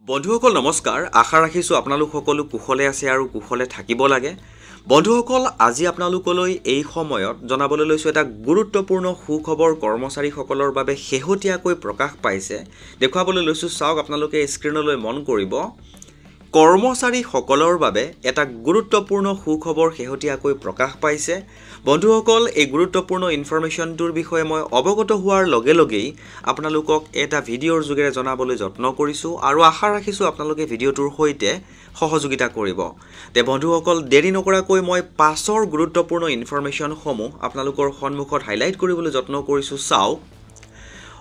বন্ধুসকল নমস্কাৰ আশা ৰাখিছো আপোনালোক সকলো কুশলে আছে আৰু কুশলে থাকিব লাগে বন্ধুসকল আজি আপোনালোকলৈ এই সময়ত জনাবলৈ লৈছো এটা গুৰুত্বপূৰ্ণ সুখবৰ কৰ্মচাৰীসকলৰ বাবে শেহতীয়াকৈ প্ৰকাশ পাইছে দেখুৱাবলৈ লৈছো চাওক আপোনালোকে স্ক্ৰিনলৈ মন কৰিব কৰ্মচাৰীসকলৰ বাবে এটা গুৰুত্বপূৰ্ণ সুখবৰ শেহতীয়াকৈ প্ৰকাশ পাইছে বন্ধুসকল এই গুৰুত্বপূৰ্ণ ইনফৰমেশনটোৰ বিষয়ে মই অৱগত হোৱাৰ লগে লগেই আপোনালোকক এটা ভিডিঅ'ৰ যোগেৰে জনাবলৈ যত্ন কৰিছো আৰু আশা ৰাখিছো আপোনালোকে ভিডিঅ'টোৰ সৈতে সহযোগিতা কৰিব তে বন্ধুসকল দেৰি নকৰাকৈ মই পাছৰ গুৰুত্বপূৰ্ণ ইনফৰমেশনসমূহ আপোনালোকৰ সন্মুখত হাইলাইট কৰিবলৈ যত্ন কৰিছো চাওক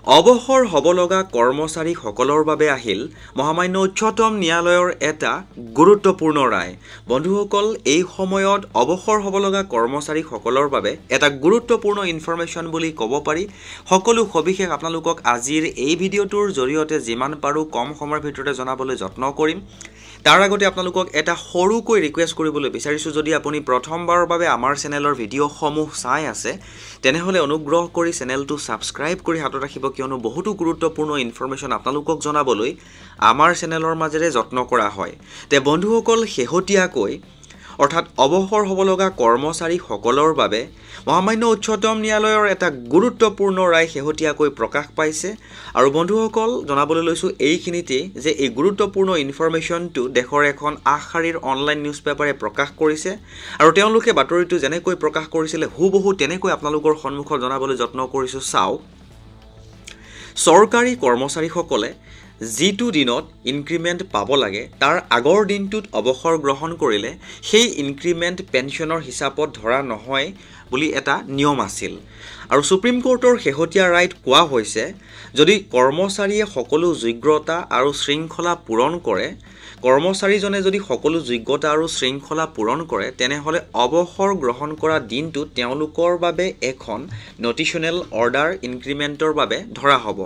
অৱসৰ হ'ব লগা কৰ্মচাৰীসকলৰ বাবে আহিল মহামান্য উচ্চতম ন্যায়ালয়ৰ এটা গুৰুত্বপূৰ্ণ ৰায় বন্ধুসকল এই সময়ত অৱসৰ হ'ব লগা কৰ্মচাৰীসকলৰ বাবে এটা গুৰুত্বপূৰ্ণ ইনফৰমেশন বুলি ক'ব পাৰি সকলো সবিশেষ আপোনালোকক আজিৰ এই ভিডিঅ'টোৰ জৰিয়তে যিমান পাৰো কম সময়ৰ ভিতৰতে জনাবলৈ যত্ন কৰিম তাৰ আগতে আপোনালোকক এটা সৰুকৈ ৰিকুৱেষ্ট কৰিবলৈ বিচাৰিছো যদি আপুনি প্ৰথমবাৰৰ বাবে আমাৰ চেনেলৰ ভিডিঅ'সমূহ চাই আছে তেনেহলে অনুগ্ৰহ কৰি চেনেলটো সাবস্ক্ৰাইব কৰি হাতত ৰাখিব কিয়নো বহুতো গুৰুত্বপূৰ্ণ ইনফৰমেশন আপোনালোকক জনাবলৈ আমাৰ চেনেলৰ মাজেৰে যত্ন কৰা হয় তে বন্ধুসকল শেহতীয়াকৈ অৰ্থাৎ অৱসৰ হ'ব লগা কৰ্মচাৰীসকলৰ বাবে মহামান্য উচ্চতম ন্যায়ালয়ৰ এটা গুৰুত্বপূৰ্ণ ৰায় শেহতীয়াকৈ প্ৰকাশ পাইছে আৰু বন্ধুসকল জনাবলৈ লৈছো এইখিনিতে যে এই গুৰুত্বপূৰ্ণ ইনফৰমেশনটো দেশৰ এখন আখাৰীৰ অনলাইন নিউজ পেপাৰে প্ৰকাশ কৰিছে আৰু তেওঁলোকে বাতৰিটো যেনেকৈ প্ৰকাশ কৰিছিল হুবহু তেনেকৈ আপোনালোকৰ সন্মুখত জনাবলৈ যত্ন কৰিছো চাওক চৰকাৰী কৰ্মচাৰীসকলে যিটো দিনত ইনক্ৰিমেন্ট পাব লাগে তাৰ আগৰ দিনটোত অৱসৰ গ্ৰহণ কৰিলে সেই ইনক্ৰিমেন্ট পেনশনৰ হিচাপত ধৰা নহয় বুলি এটা নিয়ম আছিল আৰু সুপ্ৰিম কোৰ্টৰ শেহতীয়া ৰায়ত কোৱা হৈছে যদি কৰ্মচাৰীয়ে সকলো যোগ্যতা আৰু শৃংখলা পূৰণ কৰে কৰ্মচাৰীজনে যদি সকলো যোগ্যতা আৰু শৃংখলা পূৰণ কৰে তেনেহলে অৱসৰ গ্ৰহণ কৰা দিনটো তেওঁলোকৰ বাবে এখন নটিশনেল অৰ্ডাৰ ইনক্ৰিমেন্টৰ বাবে ধৰা হ'ব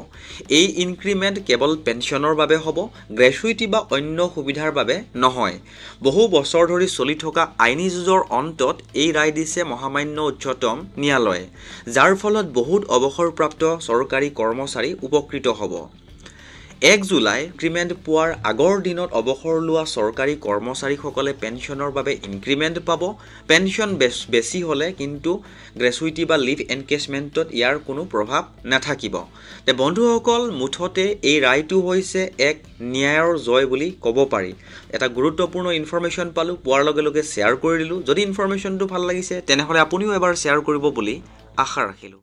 এই ইনক্ৰিমেন্ট কেৱল পেনশনৰ বাবে হ'ব গ্ৰেচুইটি বা অন্য সুবিধাৰ বাবে নহয় বহু বছৰ ধৰি চলি থকা আইনী যুঁজৰ অন্তত এই ৰায় দিছে মহামান্য উচ্চতম ন্যায়ালয়ে যাৰ ফলত বহুত অৱসৰপ্ৰাপ্ত চৰকাৰী কৰ্মচাৰী উপকৃত হ'ব 1 জুলাই ইনক্ৰিমেন্ট পোৱাৰ আগৰ দিনত অৱসৰ লোৱা চৰকাৰী কৰ্মচাৰীসকলে পেনশনৰ বাবে ইনক্ৰিমেন্ট পাব পেনশন বেছি হলে কিন্তু গ্ৰেচুইটি বা লিভ এনকেজমেন্টত ইয়াৰ কোনো প্ৰভাৱ নাথাকিব তে বন্ধুসকল মুঠতে এই ৰায়টো হৈছে এক ন্যায়ৰ জয় বুলি ক'ব পাৰি এটা গুৰুত্বপূৰ্ণ ইনফৰমেশন পালো পোৱাৰ লগে লগে শেয়াৰ কৰি দিলো যদি ইনফৰমেশনটো ভাল লাগিছে তেনেহলে আপুনিও এবাৰ শেয়াৰ কৰিব বুলি আশা ৰাখিলো